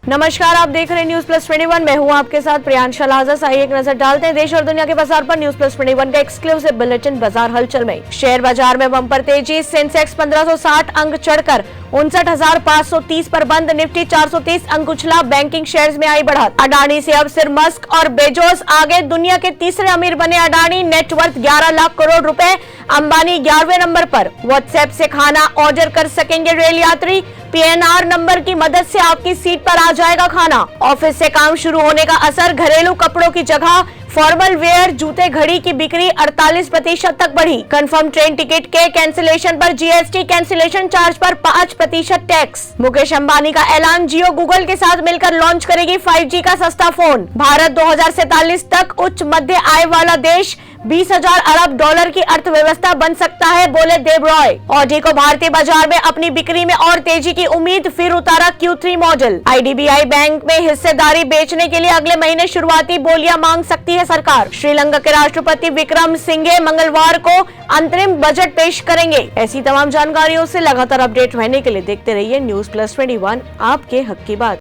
नमस्कार, आप देख रहे हैं न्यूज प्लस 21। मैं हूं आपके साथ प्रियांशा लाजस। आइए एक नजर डालते हैं देश और दुनिया के बाजार पर। न्यूज प्लस 21 का एक्सक्लूसिव बुलेटिन बाजार हलचल में। शेयर बाजार में बम्पर तेजी। सेंसेक्स 1560 अंक चढ़कर 59,530 पर बंद। निफ्टी 430 अंक उछला। बैंकिंग शेयर्स में आई बढ़त। अडानी से अब सिर्फ मस्क और बेजोस आगे। दुनिया के तीसरे अमीर बने अडानी। नेटवर्थ 11 लाख करोड़ रुपए। अंबानी 11वें नंबर पर। व्हाट्सएप से खाना ऑर्डर कर सकेंगे रेल यात्री। पीएनआर नंबर की मदद से आपकी सीट पर आ जाएगा खाना। ऑफिस से काम शुरू होने का असर। घरेलू कपड़ों की जगह फॉर्मल वेयर, जूते, घड़ी की बिक्री 48% तक बढ़ी। कंफर्म ट्रेन टिकट के कैंसिलेशन पर जीएसटी, कैंसिलेशन चार्ज पर 5% टैक्स। मुकेश अंबानी का ऐलान। जियो गूगल के साथ मिलकर लॉन्च करेगी 5G का सस्ता फोन। भारत 2047 तक उच्च मध्य आय वाला देश, 20,000 अरब डॉलर की अर्थव्यवस्था बन सकता है, बोले देव रॉय। ऑडी को भारतीय बाजार में अपनी बिक्री में और तेजी की उम्मीद। फिर उतारा Q3 मॉडल। आईडीबीआई बैंक में हिस्सेदारी बेचने के लिए अगले महीने शुरुआती बोलियां मांग सकती है सरकार। श्रीलंका के राष्ट्रपति विक्रमसिंघे मंगलवार को अंतरिम बजट पेश करेंगे। ऐसी तमाम जानकारियों से लगातार अपडेट रहने के लिए देखते रहिए न्यूज प्लस 21, आपके हक की बात।